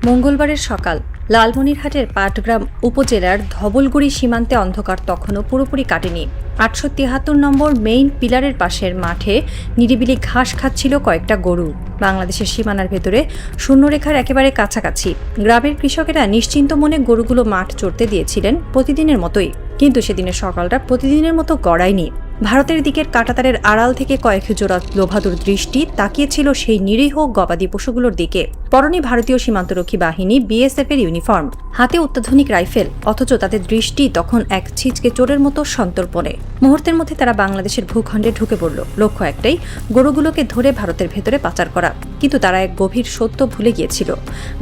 মঙ্গলবারের সকাল লালমনিরহাটের পাটগ্রাম উপজেলার ধবলগুড়ি সীমান্তে অন্ধকার তখনও পুরোপুরি কাটেনি। ৮৭৩ নম্বর মেইন পিলারের পাশের মাঠে নিরিবিলি ঘাস খাচ্ছিল কয়েকটা গরু। বাংলাদেশের সীমানার ভেতরে শূন্যরেখার একেবারে কাছাকাছি গ্রামের কৃষকেরা নিশ্চিন্ত মনে গরুগুলো মাঠ চড়তে দিয়েছিলেন প্রতিদিনের মতোই। কিন্তু সেদিনের সকালটা প্রতিদিনের মতো গড়ায়নি। ভারতের দিকের কাঁটাতারের আড়াল থেকে কয়েক জোড়া লোভাদুর দৃষ্টি তাকিয়েছিল সেই নিরীহ গবাদি পশুগুলোর দিকে। পরনে ভারতীয় সীমান্তরক্ষী বাহিনী বিএসএফ এর ইউনিফর্ম, হাতে অত্যাধুনিক রাইফেল, অথচ তাদের দৃষ্টি তখন এক ছিচকে চোরের মতো সন্তর্পণে। মুহূর্তের মধ্যে তারা বাংলাদেশের ভূখণ্ডে ঢুকে পড়ল। লক্ষ্য একটাই, গরুগুলোকে ধরে ভারতের ভেতরে পাচার করা। কিন্তু তারা এক গভীর সত্য ভুলে গিয়েছিল,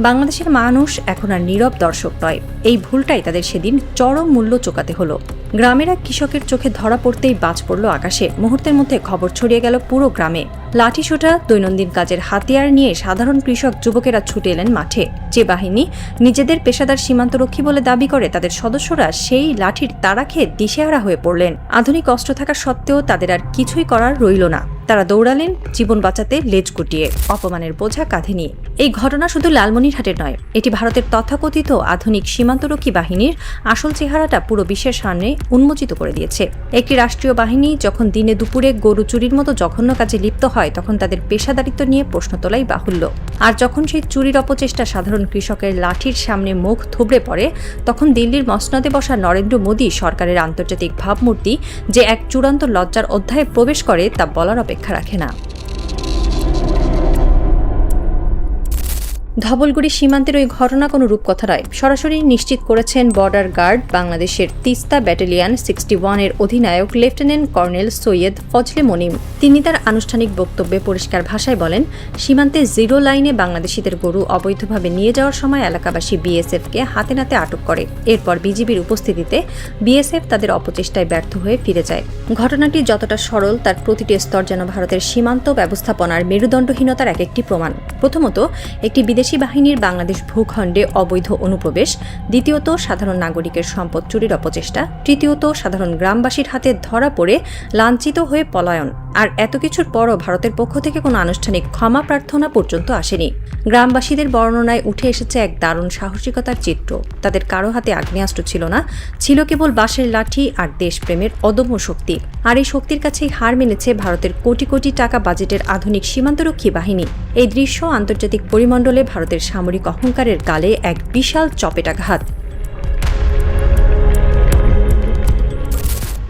বাংলাদেশের মানুষ এখন আর নীরব দর্শক নয়। এই ভুলটাই তাদের সেদিন চরম মূল্য চোকাতে হলো। গ্রামের এক কৃষকের চোখে ধরা পড়তেই বাজ পড়ল আকাশে। মুহূর্তের মধ্যে খবর ছড়িয়ে গেল পুরো গ্রামে। লাঠিসোঁটা, দৈনন্দিন কাজের হাতিয়ার নিয়ে সাধারণ কৃষক যুবকেরা ছুটে এলেন মাঠে। যে বাহিনী নিজেদের পেশাদার সীমান্তরক্ষী বলে দাবি করে, তাদের সদস্যরা সেই লাঠির তাড়া খেয়ে দিশেহারা হয়ে পড়লেন। আধুনিক অস্ত্র থাকা সত্ত্বেও তাদের আর কিছুই করার রইল না। তারা দৌড়ালেন জীবন বাঁচাতে লেজ গুটিয়ে, অপমানের বোঝা কাঁধে নিয়ে। এই ঘটনা শুধু লালমনিরহাটের নয়, এটি ভারতের তথাকথিত আধুনিক সীমান্তরক্ষী বাহিনীর আসল চেহারাটা পুরো বিশ্বের সামনে উন্মোচিত করে দিয়েছে। একটি রাষ্ট্রীয় বাহিনী যখন দিনে দুপুরে গরু চুরির মতো জঘন্য কাজে লিপ্ত হয়, তখন তাদের পেশাদারিত্ব নিয়ে প্রশ্ন তোলাই বাহুল্য। আর যখন সেই চুরির অপচেষ্টা সাধারণ কৃষকের লাঠির সামনে মুখ থুবড়ে পড়ে, তখন দিল্লির মসনদে বসা নরেন্দ্র মোদী সরকারের আন্তর্জাতিক ভাবমূর্তি যে এক চূড়ান্ত লজ্জার অধ্যায়ে প্রবেশ করে তা বলার অপেক্ষা রাখে না। ধবলগুড়ি সীমান্তের ওই ঘটনা কোনো রূপকথা নয়, সরাসরি নিশ্চিত করেছেন বর্ডার গার্ড বাংলাদেশের তিস্তা ব্যাটালিয়ন 61 এর অধিনায়ক লেফটেন্যান্ট কর্নেল সৈয়দ ফজলে মনিম। তিনি তার আনুষ্ঠানিক বক্তব্যে পরিষ্কার ভাষায় বলেন, সীমান্তে জিরো লাইনে বাংলাদেশিদের গরু অবৈধভাবে নিয়ে যাওয়ার সময় এলাকাবাসী বিএসএফকে হাতে নাতে আটক করে। এরপর বিজিবির উপস্থিতিতে বিএসএফ তাদের অপচেষ্টায় ব্যর্থ হয়ে ফিরে যায়। ঘটনাটি যতটা সরল, তার প্রতিটি স্তর যেন ভারতের সীমান্ত ব্যবস্থাপনার মেরুদণ্ডহীনতার এক একটি প্রমাণ। প্রথমত, একটি বিদেশি বাহিনীর বাংলাদেশ ভূখণ্ডে অবৈধ অনুপ্রবেশ। দ্বিতীয়ত, সাধারণ নাগরিকের সম্পদ চুরির অপচেষ্টা। তৃতীয়ত, সাধারণ গ্রামবাসীর হাতে ধরা পড়ে লাঞ্ছিত হয়ে পলায়ন। আর এত কিছুর পরও ভারতের পক্ষ থেকে কোনো আনুষ্ঠানিক ক্ষমা প্রার্থনা পর্যন্ত আসেনি। গ্রামবাসীদের বর্ণনায় উঠে এসেছে এক দারুণ সাহসিকতার চিত্র। তাদের কারো হাতে আগ্নেয়াস্ত্র ছিল না, ছিল কেবল বাঁশের লাঠি আর দেশপ্রেমের অদম্য শক্তি। আর এই শক্তির কাছেই হার মেনেছে ভারতের কোটি কোটি টাকা বাজেটের আধুনিক সীমান্তরক্ষী বাহিনী। এই দৃশ্য আন্তর্জাতিক পরিমণ্ডলে ভারতের সামরিক অহংকারের গালে এক বিশাল চপেটাঘাত।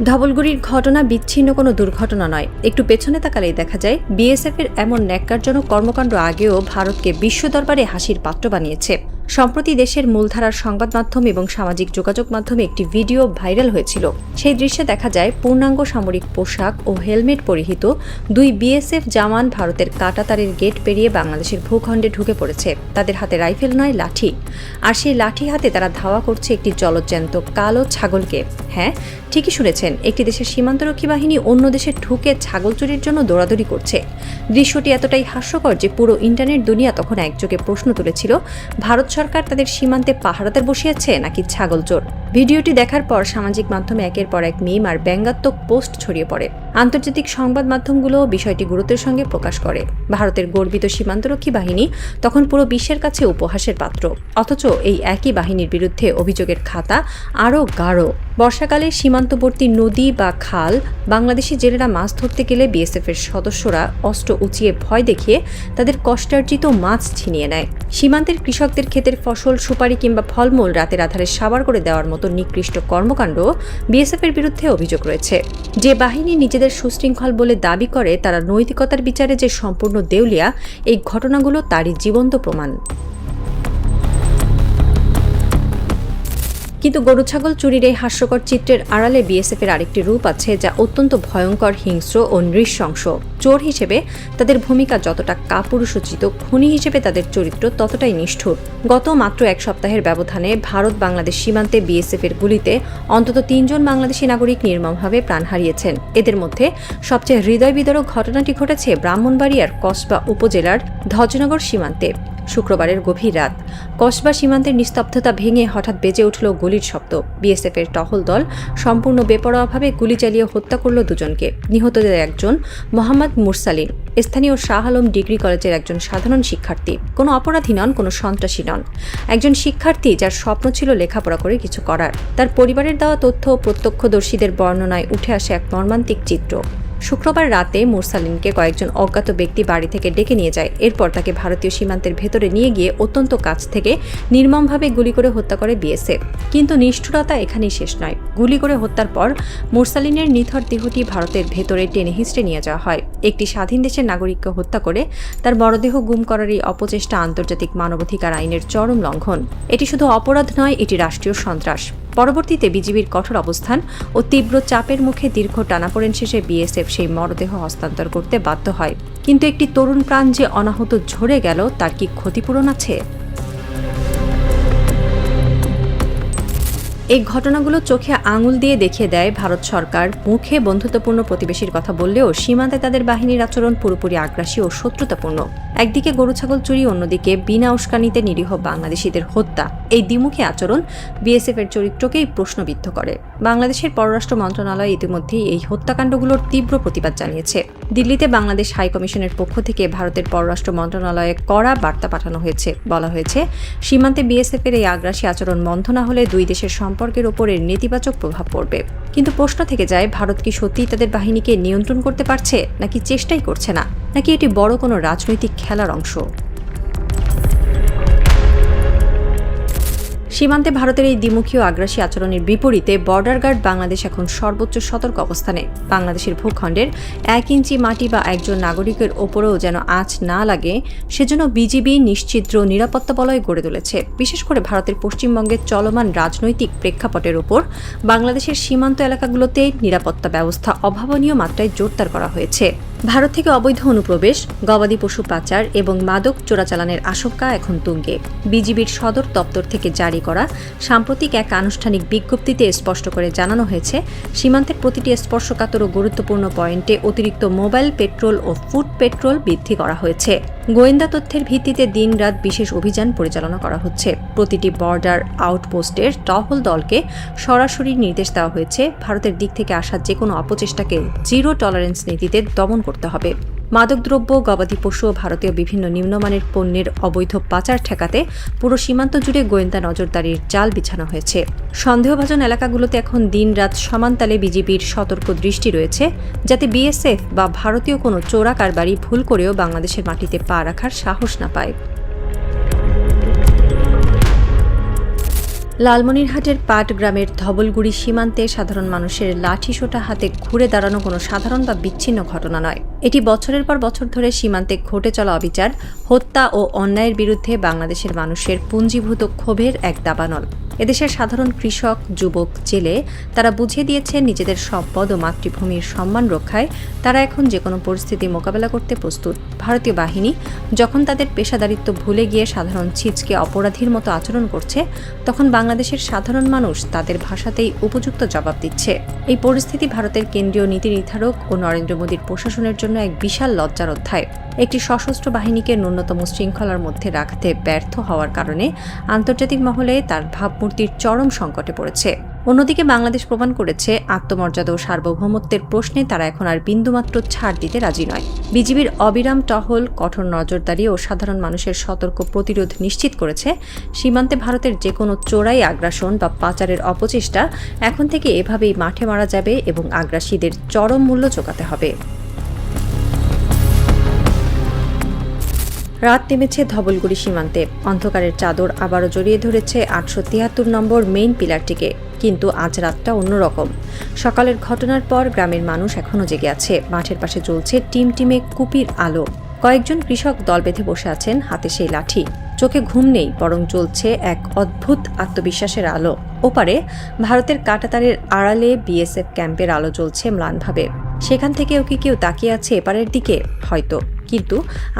ধবলগুড়ির ঘটনা বিচ্ছিন্ন কোনো দুর্ঘটনা নয়। একটু পেছনে তাকালেই দেখা যায়, বিএসএফ এর এমন ন্যাক্কারজনক কর্মকাণ্ড আগেও ভারতকে বিশ্ব দরবারে হাসির পাত্র বানিয়েছে। সম্প্রতি দেশের মূলধারার সংবাদ মাধ্যম এবং সামাজিক যোগাযোগ মাধ্যমে একটি ভিডিও ভাইরাল হয়েছিল। সেই দৃশ্যে দেখা যায় পূর্ণাঙ্গ সামরিক পোশাক ও হেলমেট পরিহিত দুই বিএসএফ জওয়ান ভারতের কাঁটাতারের গেট পেরিয়ে বাংলাদেশের ভূখণ্ডে ঢুকে পড়েছে। তাদের হাতে রাইফেল নয়, লাঠি। আর সেই লাঠি হাতে তারা ধাওয়া করছে একটি জলজ্যান্ত কালো ছাগলকে। হ্যাঁ, ঠিকই শুনেছেন, একটি দেশের সীমান্তরক্ষী বাহিনী অন্য দেশে ঢুকে ছাগল চুরির জন্য দৌড়াদৌড়ি করছে। দৃশ্যটি এতটাই হাস্যকর যে পুরো ইন্টারনেট দুনিয়া তখন একযোগে প্রশ্ন তুলেছিল, ভারত সরকার তাদের সীমান্তে পাহারাদার বসিয়েছে নাকি ছাগল চোর। ভিডিওটি দেখার পর সামাজিক মাধ্যমে একের পর এক মিম আর ব্যঙ্গাত্মক পোস্ট ছড়িয়ে পড়ে। আন্তর্জাতিক সংবাদ মাধ্যমগুলো বিষয়টি গুরুত্বের সঙ্গে প্রকাশ করে। ভারতের গর্বিত সীমান্তরক্ষী বাহিনী তখন পুরো বিশ্বের কাছে উপহাসের পাত্র। অথচ এই একই বাহিনীর বিরুদ্ধে অভিযোগের খাতা আরও গাঢ়। বর্ষাকালে সীমান্তবর্তী নদী বা খাল বাংলাদেশি জেলেরা মাছ ধরতে গেলে বিএসএফের সদস্যরা অস্ত্র উঁচিয়ে ভয় দেখিয়ে তাদের কষ্টার্জিত মাছ ছিনিয়ে নেয়। সীমান্তের কৃষকদের ক্ষেতের ফসল, সুপারি কিংবা ফলমূল রাতের আধারে সাবার করে দেওয়ার মতো নিকৃষ্ট কর্মকাণ্ড বিএসএফের বিরুদ্ধে অভিযোগ রয়েছে। যে বাহিনী নিজেদের সুশৃঙ্খল বলে দাবি করে, তারা নৈতিকতার বিচারে যে সম্পূর্ণ দেউলিয়া, এই ঘটনাগুলো তারই জীবন্ত প্রমাণ। কিন্তু গরু ছাগল চুরির এই হাস্যকর চিত্রের আড়ালে বিএসএফ এর আরেকটি রূপ আছে, যা অত্যন্ত ভয়ঙ্কর, হিংস্র ও নৃশংস। চোর হিসেবে তাদের ভূমিকা যতটা কাপুরুষোচিত, খুনি হিসেবে তাদের চরিত্র ততটাই নিষ্ঠুর। গত মাত্র এক সপ্তাহের ব্যবধানে ভারত বাংলাদেশ সীমান্তে বিএসএফ এর গুলিতে অন্তত 3 জন বাংলাদেশি নাগরিক নির্মমভাবে প্রাণ হারিয়েছেন। এদের মধ্যে সবচেয়ে হৃদয় বিদারক ঘটনাটি ঘটেছে ব্রাহ্মণবাড়িয়ার কসবা উপজেলার ধ্বজনগর সীমান্তে। শুক্রবারের গভীর রাত। কসবা সীমান্তের নিস্তব্ধতা ভেঙে হঠাৎ বেজে উঠল গুলির শব্দ। বিএসএফের টহল দল সম্পূর্ণ বেপরোয়াভাবে গুলি চালিয়ে হত্যা করল দুজনকে। নিহতদের একজন মোহাম্মদ মুরসালিন, স্থানীয় শাহ আলম ডিগ্রি কলেজের একজন সাধারণ শিক্ষার্থী। কোনো অপরাধী নন, কোনো সন্ত্রাসী নন। একজন শিক্ষার্থী যার স্বপ্ন ছিল লেখাপড়া করে কিছু করার। তার পরিবারের দেওয়া তথ্য ও প্রত্যক্ষদর্শীদের বর্ণনায় উঠে আসে এক মর্মান্তিক চিত্র। শুক্রবার রাতে মুরসালিনকে কয়েকজন অজ্ঞাত ব্যক্তি বাড়ি থেকে ডেকে নিয়ে যায়। এরপর তাকে ভারতীয় সীমান্তের ভেতরে নিয়ে গিয়ে অত্যন্ত কাছ থেকে নির্মমভাবে গুলি করে হত্যা করে বিএসএফ। কিন্তু নিষ্ঠুরতা এখানেই শেষ নয়। গুলি করে হত্যার পর মুরসালিনের নিথর দেহটি ভারতের ভেতরে টেনে হিঁচড়ে নিয়ে যাওয়া হয়। একটি স্বাধীন দেশের নাগরিককে হত্যা করে তার মরদেহ গুম করার এই অপচেষ্টা আন্তর্জাতিক মানবাধিকার আইনের চরম লঙ্ঘন। এটি শুধু অপরাধ নয়, এটি রাষ্ট্রীয় সন্ত্রাস। পরবর্তীতে বিজিবির কঠোর অবস্থান ও তীব্র চাপের মুখে দীর্ঘ টানাপোড়েন শেষে বিএসএফ সেই মরদেহ হস্তান্তর করতে বাধ্য হয়। কিন্তু একটি তরুণ প্রাণ যে অনাহত ঝরে গেল, তার কি ক্ষতিপূরণ আছে? এই ঘটনাগুলো চোখে আঙুল দিয়ে দেখিয়ে দেয় ভারত সরকার মুখে বন্ধুত্বপূর্ণ প্রতিবেশীর কথা বললেও সীমান্তে তাদের বাহিনীর আচরণ পুরোপুরি আগ্রাসী ও শত্রুতাপূর্ণ। একদিকে গরু ছাগল চুরি, অন্যদিকে বিনা উস্কানিতে নিরীহ বাংলাদেশিদের হত্যা। এই দ্বিমুখী আচরণ বিএসএফ এর চরিত্রকেই প্রশ্নবিদ্ধ করে। বাংলাদেশের পররাষ্ট্র মন্ত্রণালয় ইতিমধ্যেই এই হত্যাকাণ্ডগুলোর তীব্র প্রতিবাদ জানিয়েছে। দিল্লিতে বাংলাদেশ হাই কমিশনের পক্ষ থেকে ভারতের পররাষ্ট্র মন্ত্রণালয়ে কড়া বার্তা পাঠানো হয়েছে। বলা হয়েছে, সীমান্তে বিএসএফ এর এই আগ্রাসী আচরণ বন্ধ না হলে দুই দেশের সম্পর্কের ওপরে নেতিবাচক প্রভাব পড়বে। কিন্তু প্রশ্ন থেকে যায়, ভারত কি সত্যিই তাদের বাহিনীকে নিয়ন্ত্রণ করতে পারছে, নাকি চেষ্টাই করছে না, নাকি এটি বড় কোনো রাজনৈতিক খেলার অংশ? সীমান্তে ভারতের এই দ্বিমুখী আগ্রাসী আচরণের বিপরীতে বর্ডার গার্ড বাংলাদেশ এখন সর্বোচ্চ সতর্ক অবস্থানে। বাংলাদেশের ভূখণ্ডের 1 ইঞ্চি মাটি বা একজন নাগরিকের ওপরেও যেন আঁচ না লাগে, সেজন্য বিজিবি নিশ্চিদ্র নিরাপত্তা বলয় গড়ে তুলেছে। বিশেষ করে ভারতের পশ্চিমবঙ্গের চলমান রাজনৈতিক প্রেক্ষাপটের ওপর বাংলাদেশের সীমান্ত এলাকাগুলোতে নিরাপত্তা ব্যবস্থা অভাবনীয় মাত্রায় জোরদার করা হয়েছে। ভারত থেকে অবৈধ অনুপ্রবেশ, গবাদি পশু পাচার এবং মাদক চোরাচালানের আশঙ্কা এখন তুঙ্গে। বিজিবির সদর দপ্তর থেকে জারি করা সাম্প্রতিক এক আনুষ্ঠানিক বিজ্ঞপ্তিতে স্পষ্ট করে জানানো হয়েছে, সীমান্তের প্রতিটি স্পর্শকাতর ও গুরুত্বপূর্ণ পয়েন্টে অতিরিক্ত মোবাইল পেট্রোল ও ফুড পেট্রোল বৃদ্ধি করা হয়েছে। গোয়েন্দা তথ্যের ভিত্তিতে দিনরাত বিশেষ অভিযান পরিচালনা করা হচ্ছে। প্রতিটি বর্ডার আউটপোস্টের টহল দলকে সরাসরি নির্দেশ দেওয়া হয়েছে, ভারতের দিক থেকে আসা যে কোনো অপচেষ্টাকে জিরো টলারেন্স নীতিতে দমন করতে হবে। মাদকদ্রব্য, গবাদি পশু ও ভারতীয় বিভিন্ন নিম্নমানের পণ্যের অবৈধ পাচার ঠেকাতে পুরো সীমান্ত জুড়ে গোয়েন্দা নজরদারির জাল বিছানো হয়েছে। সন্দেহভাজন এলাকাগুলোতে এখন দিনরাত সমানতালে বিজিবির সতর্ক দৃষ্টি রয়েছে, যাতে বিএসএফ বা ভারতীয় কোনো চোরা কারবারি ভুল করেও বাংলাদেশের মাটিতে পা রাখার সাহস না পায়। লালমনিরহাটের পাটগ্রামের ধবলগুড়ি সীমান্তে সাধারণ মানুষের লাঠিসোঁটা হাতে ঘুরে দাঁড়ানো কোনো সাধারণ বা বিচ্ছিন্ন ঘটনা নয়। এটি বছরের পর বছর ধরে সীমান্তে ঘটে চলা অবিচার, হত্যা ও অন্যায়ের বিরুদ্ধে বাংলাদেশের মানুষের পুঞ্জীভূত ক্ষোভের এক দাবানল। এদেশের সাধারণ কৃষক, যুবক, জেলে তারা বুঝিয়ে দিয়েছেন, নিজেদের সম্পদ ও মাতৃভূমির সম্মান রক্ষায় তারা এখন যে কোনো পরিস্থিতি মোকাবেলা করতে প্রস্তুত। ভারতীয় বাহিনী যখন তাদের পেশাদারিত্ব ভুলে গিয়ে সাধারণ ছিচকে অপরাধীর মতো আচরণ করছে, তখন বাংলাদেশের সাধারণ মানুষ তাদের ভাষাতেই উপযুক্ত জবাব দিচ্ছে। এই পরিস্থিতি ভারতের কেন্দ্রীয় নীতি নির্ধারক ও নরেন্দ্র মোদীর প্রশাসনের জন্য এক বিশাল লজ্জার অধ্যায়। একটি সশস্ত্র বাহিনীকে ন্যূনতম শৃঙ্খলার মধ্যে রাখতে ব্যর্থ হওয়ার কারণে আন্তর্জাতিক মহলে তার ভাবমূর্তির চরম সংকটে পড়েছে। অন্যদিকে বাংলাদেশ প্রমাণ করেছে, আত্মমর্যাদা ও সার্বভৌমত্বের প্রশ্নে তারা এখন আর বিন্দুমাত্র ছাড় দিতে রাজি নয়। বিজিবির অবিরাম টহল, কঠোর নজরদারি ও সাধারণ মানুষের সতর্ক প্রতিরোধ নিশ্চিত করেছে, সীমান্তে ভারতের যে কোনো চোরাই আগ্রাসন বা পাচারের অপচেষ্টা এখন থেকে এভাবেই মাঠে মারা যাবে এবং আগ্রাসীদের চরম মূল্য চোকাতে হবে। রাত নেমেছে ধবলগুড়ি সীমান্তে। অন্ধকারের চাদর আবারও জড়িয়ে ধরেছে 873 নম্বর মেইন পিলারটিকে। কিন্তু আজ রাতটা অন্যরকম। সকালের ঘটনার পর গ্রামের মানুষ এখনও জেগে আছে। মাঠের পাশে জ্বলছে টিমটিমে কুপির আলো। কয়েকজন কৃষক দল বেঁধে বসে আছেন, হাতে সেই লাঠি। চোখে ঘুম নেই, বরং চলছে এক অদ্ভুত আত্মবিশ্বাসের আলো। ওপারে ভারতের কাঁটাতারের আড়ালে বিএসএফ ক্যাম্পের আলো জ্বলছে ম্লানভাবে। সেখান থেকেও কি কেউ তাকিয়ে আছে এপারের দিকে? হয়তো, কিন্তু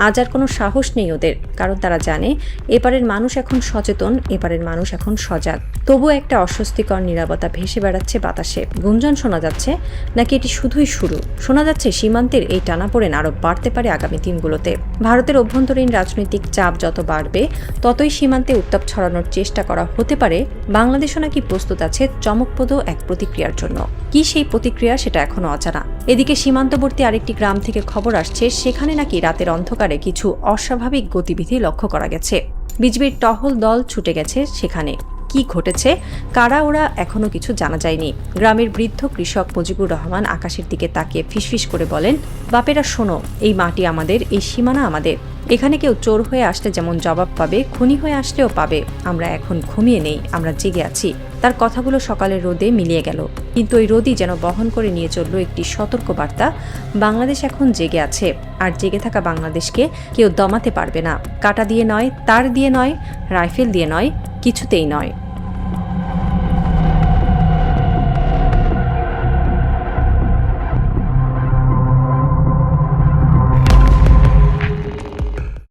আজ আর কোনো সাহস নেই ওদের, কারণ তারা জানে এপারের মানুষ এখন সচেতন, এপারের মানুষ এখন সজাগ। তবুও একটা অস্বস্তিকর নীরবতা ভেসে বেড়াচ্ছে বাতাসে। গুঞ্জন শোনা যাচ্ছে, নাকি এটি শুধুই শুরু? শোনা যাচ্ছে সীমান্তের এই টানাপোড়েন আরও বাড়তে পারে আগামী দিনগুলোতে। ভারতের অভ্যন্তরীণ রাজনৈতিক চাপ যত বাড়বে ততই সীমান্তে উত্তাপ ছড়ানোর চেষ্টা করা হতে পারে। বাংলাদেশও নাকি প্রস্তুত আছে চমকপ্রদ এক প্রতিক্রিয়ার জন্য। কি সেই প্রতিক্রিয়া সেটা এখনো অজানা। এদিকে সীমান্তবর্তী আরেকটি গ্রাম থেকে খবর আসছে, সেখানে নাকি রাতের অন্ধকারে কিছু অস্বাভাবিক গতিবিধি লক্ষ্য করা গেছে। বিজিবির টহল দল ছুটে গেছে সেখানে। কি ঘটেছে, কারা ওরা, এখনো কিছু জানা যায়নি। গ্রামের বৃদ্ধ কৃষক মুজিবুর রহমান আকাশের দিকে তাকিয়ে ফিসফিস করে বলেন, বাপেরা শোনো, এই মাটি আমাদের, এই সীমানা আমাদের। এখানে কেউ চোর হয়ে আসলে যেমন জবাব পাবে, খুনি হয়ে আসলেও পাবে। আমরা এখন ঘুমিয়ে নেই, আমরা জেগে আছি। তার কথাগুলো সকালের রোদে মিলিয়ে গেল, কিন্তু ওই রোদই যেন বহন করে নিয়ে চলল একটি সতর্ক বার্তা। বাংলাদেশ এখন জেগে আছে, আর জেগে থাকা বাংলাদেশকে কেউ দমাতে পারবে না। কাঁটা দিয়ে নয়, তার দিয়ে নয়, রাইফেল দিয়ে নয়, কিছুতেই নয়।